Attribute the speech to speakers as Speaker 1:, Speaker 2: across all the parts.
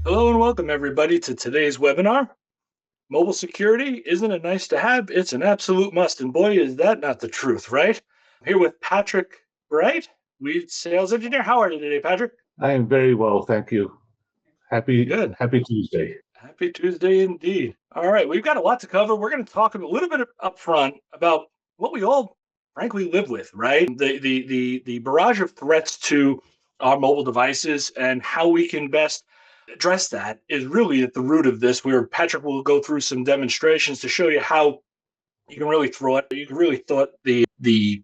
Speaker 1: Hello and welcome everybody to today's webinar. Mobile security isn't a nice to have, it's an absolute must. And boy, is that not the truth, right? I'm here with Patrick Bright, lead sales engineer. How are you today, Patrick?
Speaker 2: I am very well, thank you. Happy
Speaker 1: Good.
Speaker 2: Happy Tuesday.
Speaker 1: Happy Tuesday indeed. All right, we've got a lot to cover. We're going to talk a little bit up front about what we all frankly live with, right? The barrage of threats to our mobile devices and how we can best address that is really at the root of this, where Patrick will go through some demonstrations to show you how you can really thwart the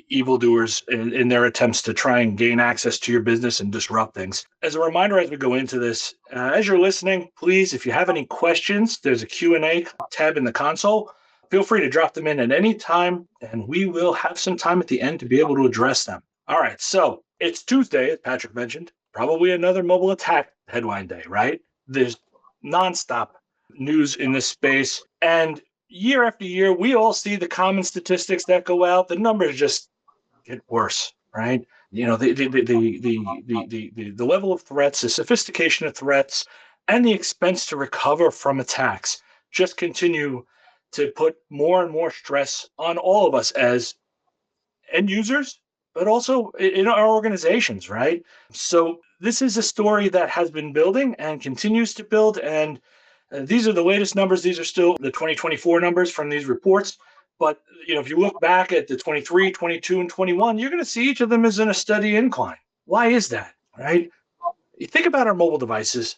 Speaker 1: evildoers in their attempts to try and gain access to your business and disrupt things. As a reminder, as we go into this, as you're listening, please, if you have any questions, there's a Q&A tab in the console. Feel free to drop them in at any time, and we will have some time at the end to be able to address them. All right, so it's Tuesday, as Patrick mentioned, probably another mobile attack headline day, right? There's nonstop news in this space, and year after year, we all see the common statistics that go out. The numbers just get worse, right? You know, the level of threats, the sophistication of threats, and the expense to recover from attacks just continue to put more and more stress on all of us as end users, but also in our organizations, right? So this is a story that has been building and continues to build, and these are the latest numbers. These are still the 2024 numbers from these reports. But if you look back at the 23, 22, and 21, you're going to see each of them is in a steady incline. Why is that, right? You think about our mobile devices.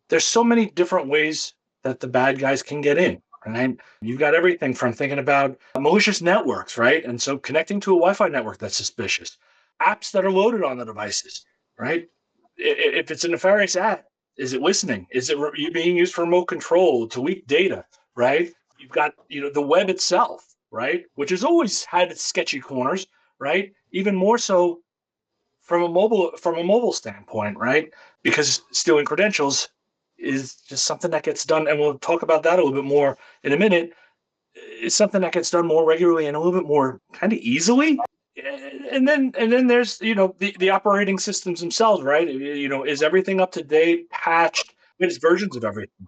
Speaker 1: There's so many different ways that the bad guys can get in, right? You've got everything from thinking about malicious networks, right? And so connecting to a Wi-Fi network that's suspicious, apps that are loaded on the devices, right? If it's a nefarious app, is it listening? Is it being used for remote control to leak data, right? You've got the web itself, right, which has always had its sketchy corners, right? Even more so from a mobile standpoint, right? Because stealing credentials is just something that gets done, and we'll talk about that a little bit more in a minute. It's something that gets done more regularly and a little bit more kind of easily. And then there's the operating systems themselves, right? Is everything up to date, patched? There's versions of everything,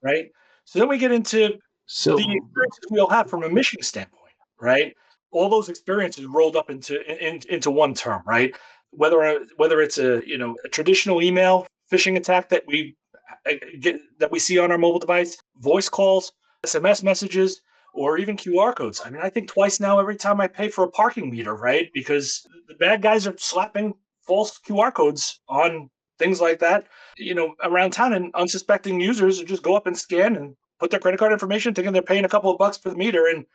Speaker 1: right? So then we get into the
Speaker 2: So,
Speaker 1: experiences we all have from a mission standpoint, right? All those experiences rolled up into one term, right? Whether it's a traditional email phishing attack that we see on our mobile device, voice calls, SMS messages, or even QR codes. I mean, I think twice now every time I pay for a parking meter, right? Because the bad guys are slapping false QR codes on things like that, around town, and unsuspecting users just go up and scan and put their credit card information, thinking they're paying a couple of bucks for the meter, and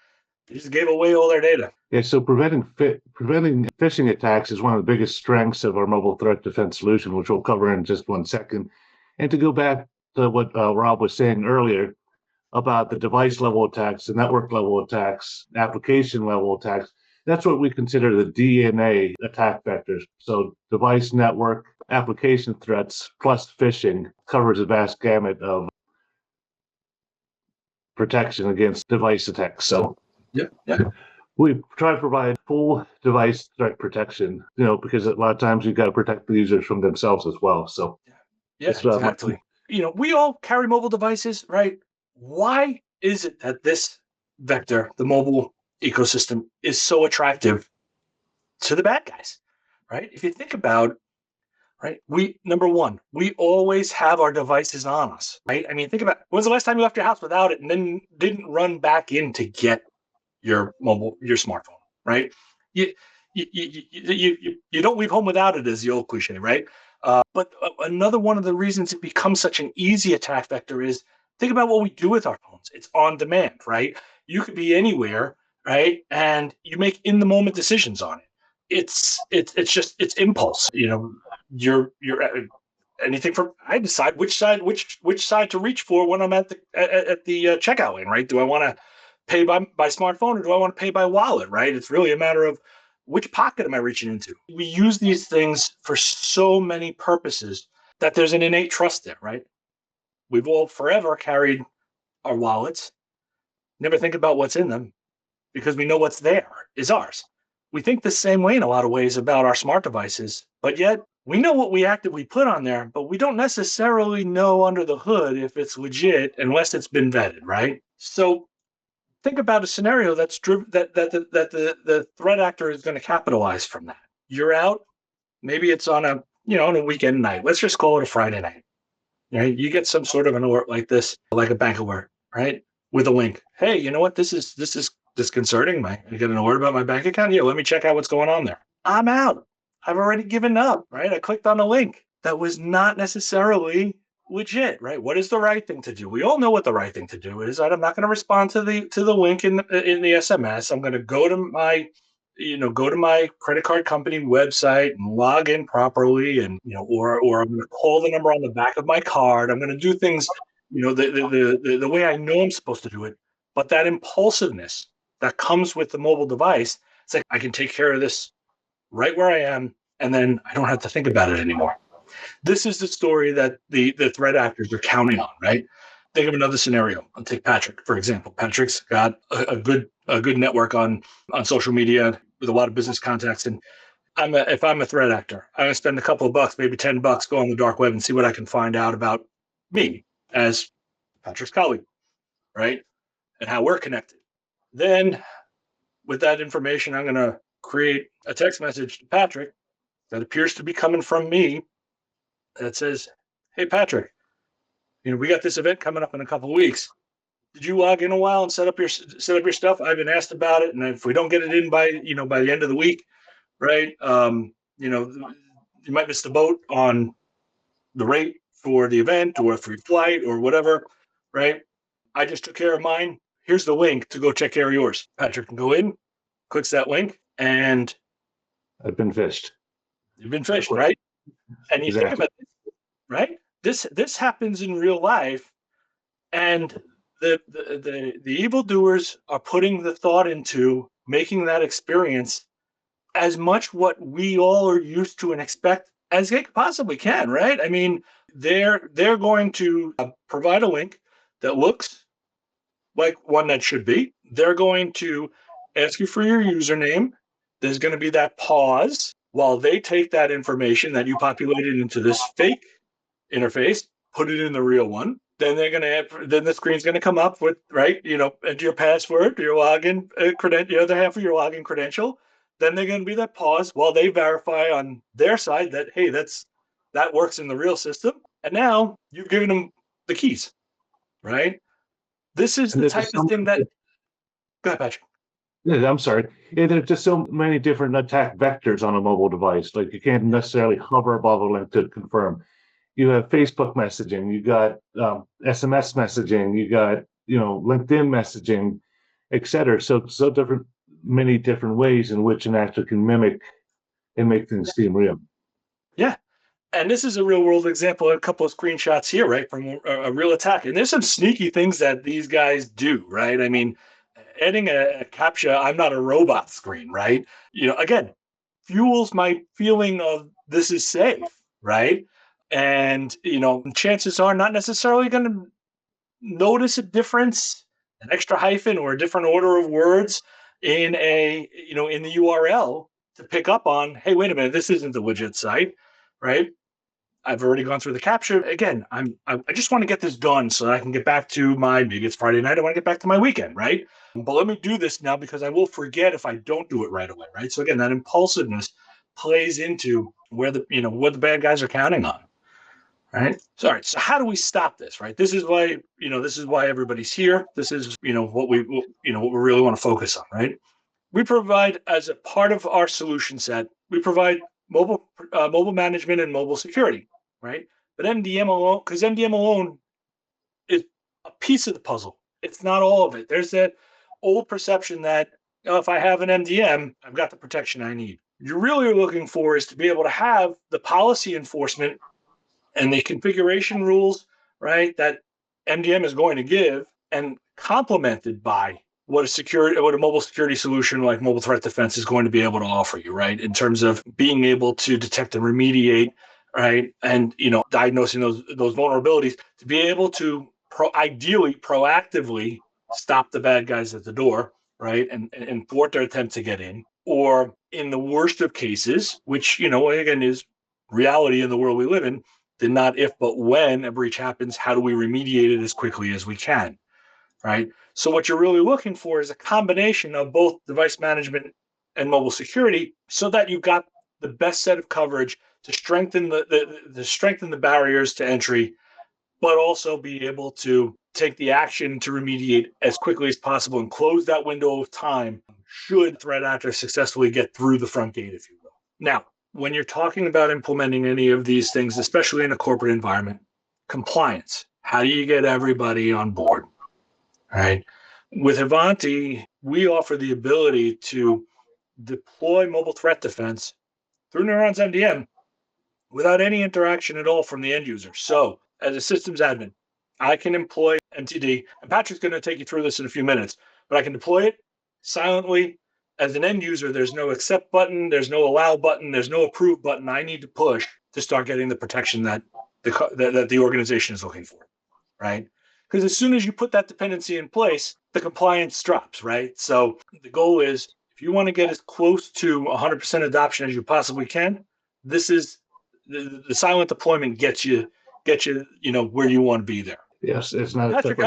Speaker 1: they just gave away all their data.
Speaker 2: yeah, so preventing phishing attacks is one of the biggest strengths of our mobile threat defense solution, which we'll cover in just 1 second. And to go back to what Rob was saying earlier about the device level attacks, the network level attacks, application level attacks, that's what we consider the DNA attack vectors. So device, network, application threats plus phishing covers a vast gamut of protection against device attacks. So
Speaker 1: Yeah, yeah,
Speaker 2: we try to provide full device threat protection, because a lot of times you've got to protect the users from themselves as well. So
Speaker 1: yeah,
Speaker 2: it's
Speaker 1: exactly. We all carry mobile devices, right? Why is it that this vector, the mobile ecosystem, is so attractive to the bad guys, right? If you think about, right, number one, we always have our devices on us, right? I mean, think about, when's the last time you left your house without it and then didn't run back in to get your smartphone, right? You you don't leave home without it, is the old cliche, right? But another one of the reasons it becomes such an easy attack vector is, think about what we do with our phones. It's on demand, right? You could be anywhere, right, and you make in the moment decisions on it. It's impulse. You're anything from, I decide which side to reach for when I'm at the checkout lane, right? Do I want to pay by smartphone, or do I want to pay by wallet, right? It's really a matter of which pocket am I reaching into. We use these things for so many purposes that there's an innate trust there, right? We've all forever carried our wallets, never think about what's in them, because we know what's there is ours. We think the same way in a lot of ways about our smart devices, but yet we know what we actively put on there, but we don't necessarily know under the hood if it's legit unless it's been vetted, right? So think about a scenario that's driven that the threat actor is going to capitalize from that. You're out, maybe it's on a on a weekend night. Let's just call it a Friday night. Right? You get some sort of an alert like this, like a bank alert, right? With a link. Hey, you know what? This is disconcerting. I get an alert about my bank account. Yeah, let me check out what's going on there. I'm out. I've already given up, right? I clicked on a link that was not necessarily legit, right? What is the right thing to do? We all know what the right thing to do is. Right? I'm not going to respond to the link in the SMS. I'm going to go to my go to my credit card company website and log in properly, and or I'm going to call the number on the back of my card. I'm going to do things the way I know I'm supposed to do it. But that impulsiveness that comes with the mobile device, it's like I can take care of this right where I am, and then I don't have to think about it anymore. This is the story that the threat actors are counting on, right? Think of another scenario. I'll take Patrick, for example. Patrick's got a good network on social media with a lot of business contacts. And if I'm a threat actor, I'm gonna spend a couple of bucks, maybe $10, go on the dark web and see what I can find out about me as Patrick's colleague, right? And how we're connected. Then with that information, I'm gonna create a text message to Patrick that appears to be coming from me that says, "Hey Patrick, we got this event coming up in a couple of weeks. Did you log in a while and set up your stuff? I've been asked about it, and if we don't get it in by the end of the week, right? You might miss the boat on the rate for the event or for your flight or whatever, right? I just took care of mine. Here's the link to go check care of yours." Patrick can go in, clicks that link, and
Speaker 2: I've been fished.
Speaker 1: you've been fished, right? And you think
Speaker 2: Exactly.
Speaker 1: about this, right? This happens in real life, and the evildoers are putting the thought into making that experience as much what we all are used to and expect as they possibly can, right? I mean, they're going to provide a link that looks like one that should be. They're going to ask you for your username. There's going to be that pause while they take that information that you populated into this fake interface, put it in the real one. Then then the screen's going to come up with, right, enter your password, your login credential, the other half of your login credential. Then they're going to be that pause while they verify on their side that, hey, that works in the real system. And now you've given them the keys, right? This is
Speaker 2: And
Speaker 1: the
Speaker 2: there's
Speaker 1: type
Speaker 2: just
Speaker 1: of thing that. Go ahead, Patrick.
Speaker 2: yeah, I'm sorry. Yeah, there's just so many different attack vectors on a mobile device. Like you can't necessarily hover above a link to confirm. You have Facebook messaging, you got SMS messaging, you got LinkedIn messaging, et cetera. So different, many different ways in which an actor can mimic and make things seem real.
Speaker 1: Yeah. And this is a real world example, a couple of screenshots here, right, from a real attack. And there's some sneaky things that these guys do, right? I mean, adding a CAPTCHA, I'm not a robot screen, right? Again, fuels my feeling of this is safe, right? And, chances are not necessarily going to notice a difference, an extra hyphen or a different order of words in the URL to pick up on, hey, wait a minute, this isn't the widget site, right? I've already gone through the capture. Again, I just want to get this done so that I can get back to maybe it's Friday night. I want to get back to my weekend, right? But let me do this now because I will forget if I don't do it right away, right? So again, that impulsiveness plays into where what the bad guys are counting on, right? So how do we stop this, right? This is why everybody's here. This is what we really want to focus on, right? We provide, as a part of our solution set, we provide mobile management and mobile security, right? But MDM alone, because MDM alone is a piece of the puzzle. It's not all of it. There's that old perception that if I have an MDM, I've got the protection I need. What you're really looking for is to be able to have the policy enforcement and the configuration rules, right, that MDM is going to give, and complemented by what a mobile security solution like mobile threat defense is going to be able to offer you, right, in terms of being able to detect and remediate, right, and diagnosing those vulnerabilities to be able to ideally proactively stop the bad guys at the door, right, and thwart their attempt to get in, or in the worst of cases, which again is reality in the world we live in, then not if, but when a breach happens, how do we remediate it as quickly as we can, right? So what you're really looking for is a combination of both device management and mobile security, so that you got the best set of coverage to strengthen the barriers to entry, but also be able to take the action to remediate as quickly as possible and close that window of time should threat actors successfully get through the front gate, if you will. Now, when you're talking about implementing any of these things, especially in a corporate environment, compliance, how do you get everybody on board, right? With Ivanti, we offer the ability to deploy mobile threat defense through Neurons MDM without any interaction at all from the end user. So, as a systems admin, I can employ MTD, and Patrick's going to take you through this in a few minutes, but I can deploy it silently. As an end user, there's no accept button, there's no allow button, there's no approve button I need to push to start getting the protection that the organization is looking for, right? Because as soon as you put that dependency in place, the compliance drops, right? So the goal is, if you want to get as close to 100% adoption as you possibly can, this is the silent deployment gets you where you want to be there.
Speaker 2: Yes,
Speaker 1: Patrick,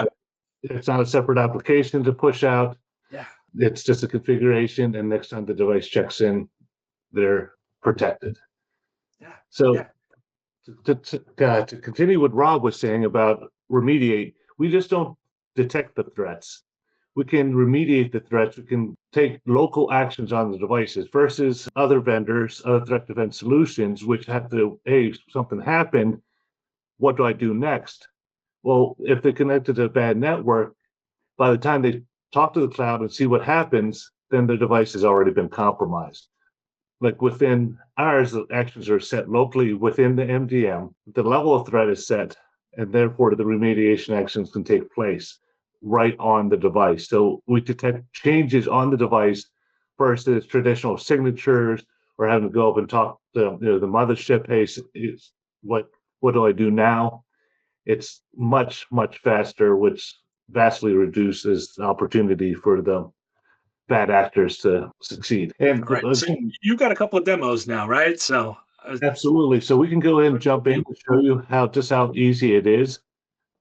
Speaker 2: it's not a separate application to push out.
Speaker 1: yeah,
Speaker 2: It's just a configuration, and next time the device checks in, they're protected.
Speaker 1: yeah.
Speaker 2: So
Speaker 1: Yeah.
Speaker 2: to continue what Rob was saying about remediate, we just don't detect the threats. We can remediate the threats. We can take local actions on the devices versus other vendors, other threat defense solutions, which have to, hey, something happened. What do I do next? Well, if they connected to a bad network, by the time they talk to the cloud and see what happens, then the device has already been compromised. Like within ours, the actions are set locally within the MDM. The level of threat is set, and therefore the remediation actions can take place right on the device. So we detect changes on the device versus traditional signatures or having to go up and talk to the mothership. Hey, what do I do now? It's much, much faster, which vastly reduces the opportunity for the bad actors to succeed. And
Speaker 1: All right. So you've got a couple of demos now, right? So
Speaker 2: absolutely. So we can go ahead and jump in to show you just how easy it is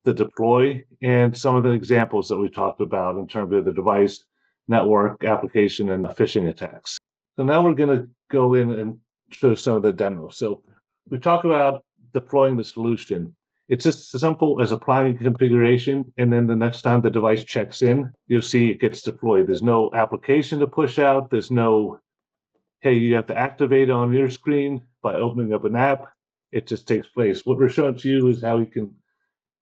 Speaker 2: to deploy and some of the examples that we talked about in terms of the device, network, application, and phishing attacks. So now we're going to go in and show some of the demos. So we talk about deploying the solution. It's just as simple as applying a configuration, and then the next time the device checks in, you'll see it gets deployed. There's no application to push out. There's no, hey, you have to activate it on your screen by opening up an app. It just takes place. What we're showing to you is how you can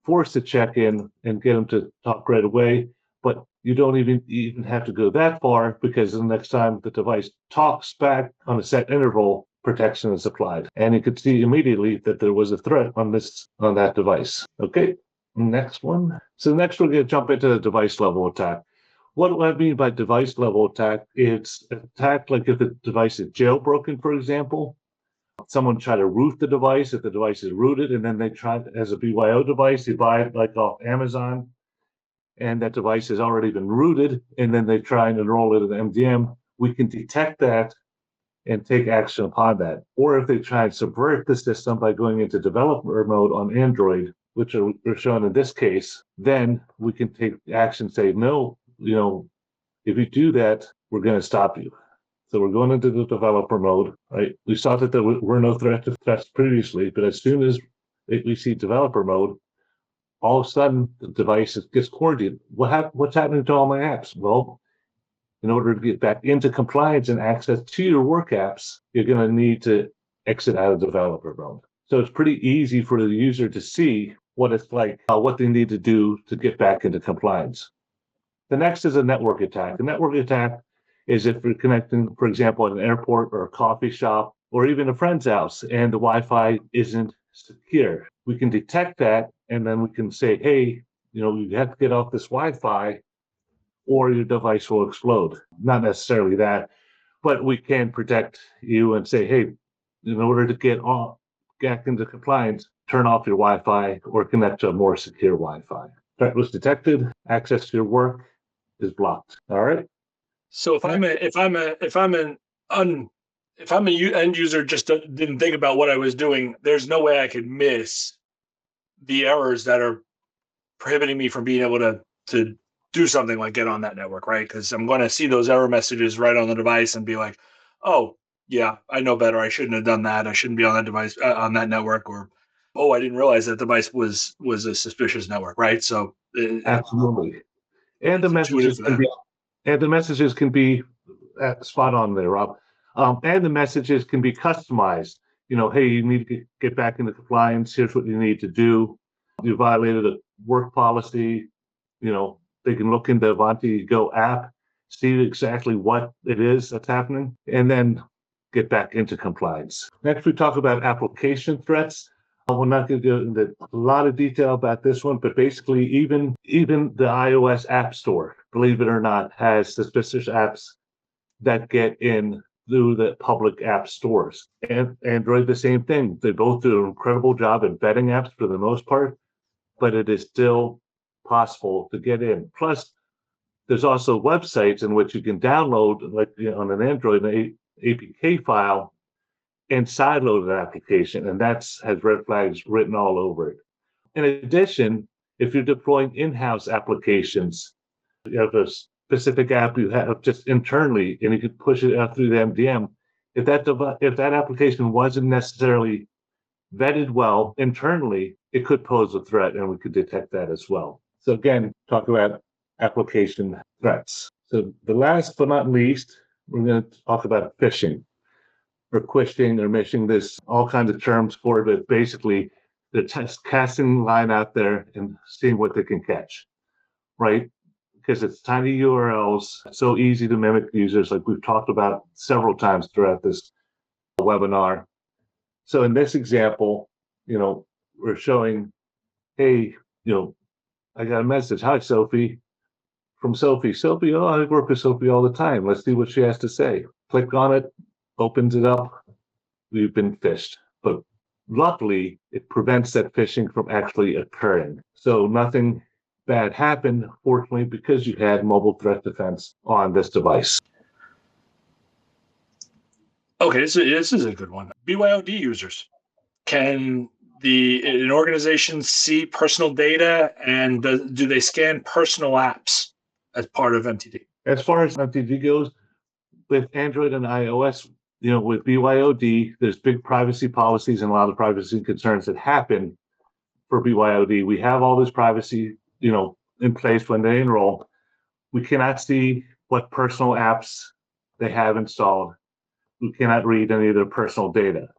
Speaker 2: force to check in and get them to talk right away, but you don't even have to go that far, because the next time the device talks back on a set interval, protection is applied, and you could see immediately that there was a threat on that device. Okay, next one. So next we're going to jump into the device level attack. What do I mean by device level attack? It's attack like if the device is jailbroken, for example. Someone try to root the device if the device is rooted, and then they try as a BYO device, they buy it like off Amazon, and that device has already been rooted, and then they try and enroll it in MDM. We can detect that and take action upon that. Or if they try and subvert the system by going into developer mode on Android, which are shown in this case, then we can take action, say, no, if you do that, we're going to stop you. So we're going into the developer mode, right? We saw that there were no threats previously, but as soon as we see developer mode, all of a sudden the device gets quarantined. What's happening to all my apps? Well, in order to get back into compliance and access to your work apps, you're going to need to exit out of developer mode. So it's pretty easy for the user to see what it's like, what they need to do to get back into compliance. The next is a network attack. A network attack is if you're connecting, for example, at an airport or a coffee shop or even a friend's house and the Wi-Fi isn't secure. We can detect that, and then we can say, hey, you have to get off this Wi-Fi or your device will explode. Not necessarily that, but we can protect you and say, hey, in order to get back into compliance, turn off your Wi-Fi or connect to a more secure Wi-Fi. Threat was detected, access to your work is blocked. All right.
Speaker 1: So if I'm an if I'm a end user, just didn't think about what I was doing, there's no way I could miss the errors that are prohibiting me from being able to do something like get on that network, right? Because I'm going to see those error messages right on the device and be like, oh, yeah, I know better. I shouldn't have done that. I shouldn't be on that device, on that network, or oh, I didn't realize that device was a suspicious network, right? So
Speaker 2: Absolutely. And the
Speaker 1: it's intuitive
Speaker 2: messages
Speaker 1: for
Speaker 2: can
Speaker 1: that.
Speaker 2: be spot on there, Rob. And the messages can be customized. Hey, you need to get back into compliance. Here's what you need to do. You violated a work policy. They can look into Ivanti Go app, see exactly what it is that's happening, and then get back into compliance. Next, we talk about application threats. We're not going to go into a lot of detail about this one, but basically, even the iOS App Store, believe it or not, has suspicious apps that get in through the public app stores. And Android, the same thing. They both do an incredible job at vetting apps for the most part, but it is still possible to get in. Plus, there's also websites in which you can download, like on an Android, an APK file and sideload an application, and that's has red flags written all over it. In addition, if you're deploying in-house applications, you have a specific app you have just internally, and you can push it out through the MDM. If that application wasn't necessarily vetted well internally, it could pose a threat, and we could detect that as well. So again, talk about application threats. So the last but not least, we're going to talk about phishing or quishing or mishing. There's all kinds of terms for it, but basically they're casting line out there and seeing what they can catch, right? Because it's tiny URLs, so easy to mimic users, like we've talked about several times throughout this webinar. So in this example, we're showing, hey, I got a message. Hi, Sophie, from Sophie. Sophie, oh, I work with Sophie all the time. Let's see what she has to say. Click on it, opens it up. We've been phished. But luckily, it prevents that phishing from actually occurring. So nothing bad happened, fortunately, because you had mobile threat defense on this device.
Speaker 1: Okay, this is a good one. BYOD users. Can an organization see personal data, and do they scan personal apps as part of MTD?
Speaker 2: As far as MTD goes, with Android and iOS, with BYOD, there's big privacy policies and a lot of privacy concerns that happen for BYOD. We have all this privacy, in place when they enroll. We cannot see what personal apps they have installed. We cannot read any of their personal data.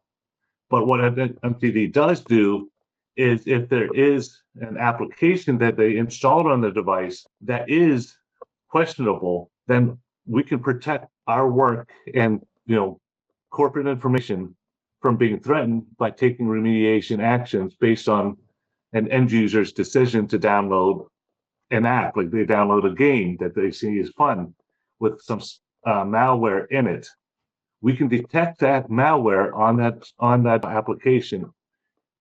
Speaker 2: But what MTD does do is if there is an application that they installed on the device that is questionable, then we can protect our work and corporate information from being threatened by taking remediation actions based on an end user's decision to download an app, like they download a game that they see is fun with some malware in it. We can detect that malware on that application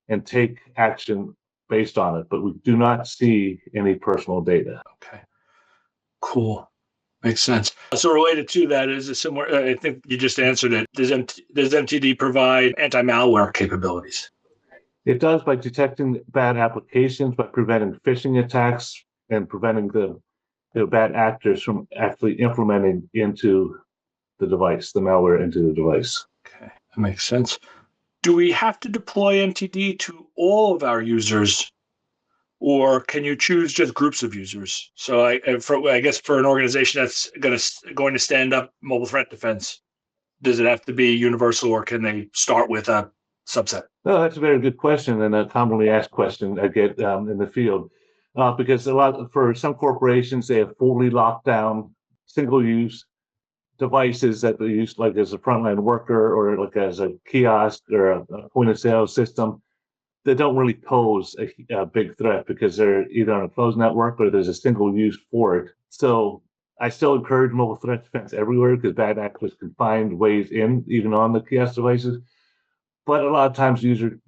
Speaker 2: and take action based on it, but we do not see any personal data.
Speaker 1: Okay, cool. Makes sense. So related to that is a similar, I think you just answered it. Does MTD provide anti-malware capabilities?
Speaker 2: It does by detecting bad applications, by preventing phishing attacks, and preventing the bad actors from actually implementing into the device, the malware into the device.
Speaker 1: Okay, that makes sense. Do we have to deploy MTD to all of our users, or can you choose just groups of users? So I guess for an organization that's going to stand up mobile threat defense, does it have to be universal, or can they start with a subset?
Speaker 2: No, that's a very good question, and a commonly asked question I get in the field, because for some corporations they have fully locked down single-use devices that they use like as a frontline worker or like as a kiosk or a point-of-sale system that don't really pose a big threat because they're either on a closed network or there's a single use for it. So I still encourage mobile threat defense everywhere because bad actors can find ways in, even on the kiosk devices. But a lot of times users,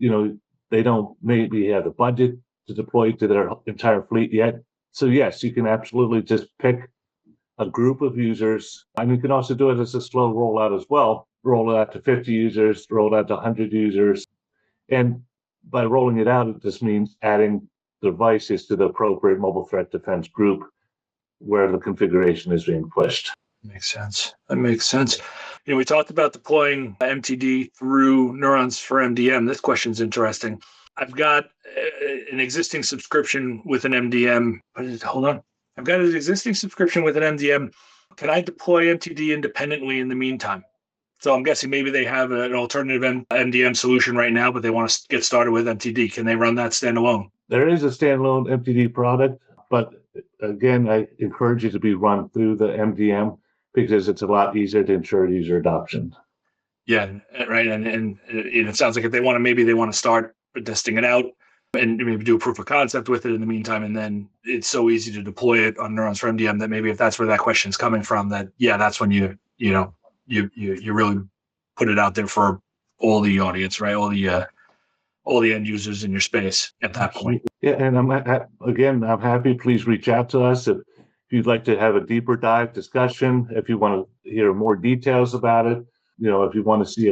Speaker 2: they don't maybe have the budget to deploy to their entire fleet yet. So yes, you can absolutely just pick a group of users, and you can also do it as a slow rollout as well. roll it out to 50 users, roll it out to 100 users. And by rolling it out, it just means adding devices to the appropriate mobile threat defense group where the configuration is being pushed.
Speaker 1: Makes sense. That makes sense. We talked about deploying MTD through Neurons for MDM. This question's interesting. I've got an existing subscription with an MDM. Hold on. I've got an existing subscription with an MDM. Can I deploy MTD independently in the meantime? So I'm guessing maybe they have an alternative MDM solution right now, but they want to get started with MTD. Can they run that standalone?
Speaker 2: There is a standalone MTD product, but again, I encourage you to be run through the MDM because it's a lot easier to ensure user adoption.
Speaker 1: Yeah, right. And it sounds like if they want to, maybe they want to start testing it out and maybe do a proof of concept with it in the meantime. And then it's so easy to deploy it on Neurons for MDM that maybe if that's where that question is coming from, that, yeah, that's when you really put it out there for all the audience, right? All the end users in your space at that point.
Speaker 2: Yeah, and I'm happy. Please reach out to us if you'd like to have a deeper dive discussion. If you want to hear more details about it, if you want to see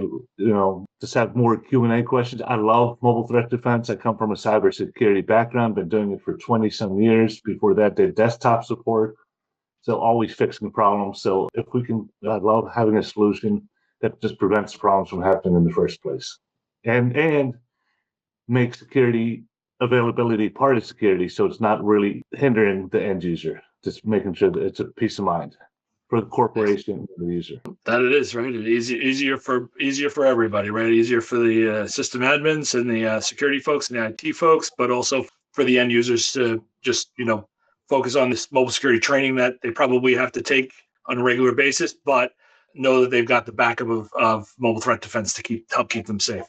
Speaker 2: just have more Q&A questions. I love mobile threat defense. I come from a cybersecurity background, been doing it for 20 some years. Before that, did desktop support. So always fixing problems. So if we can, I love having a solution that just prevents problems from happening in the first place. And make security availability part of security, so it's not really hindering the end user, just making sure that it's a peace of mind for the corporation and the user.
Speaker 1: That it is, right? Easier for everybody, right? Easier for the system admins and the security folks and the IT folks, but also for the end users to just, focus on this mobile security training that they probably have to take on a regular basis, but know that they've got the backup of mobile threat defense to help keep them safe.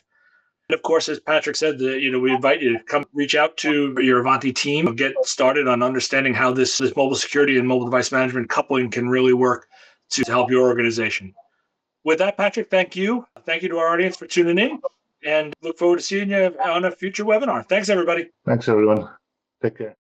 Speaker 1: And of course, as Patrick said, we invite you to come reach out to your Ivanti team, get started on understanding how this mobile security and mobile device management coupling can really work to help your organization. With that, Patrick, thank you. Thank you to our audience for tuning in, and look forward to seeing you on a future webinar. Thanks, everybody.
Speaker 2: Thanks, everyone. Take care.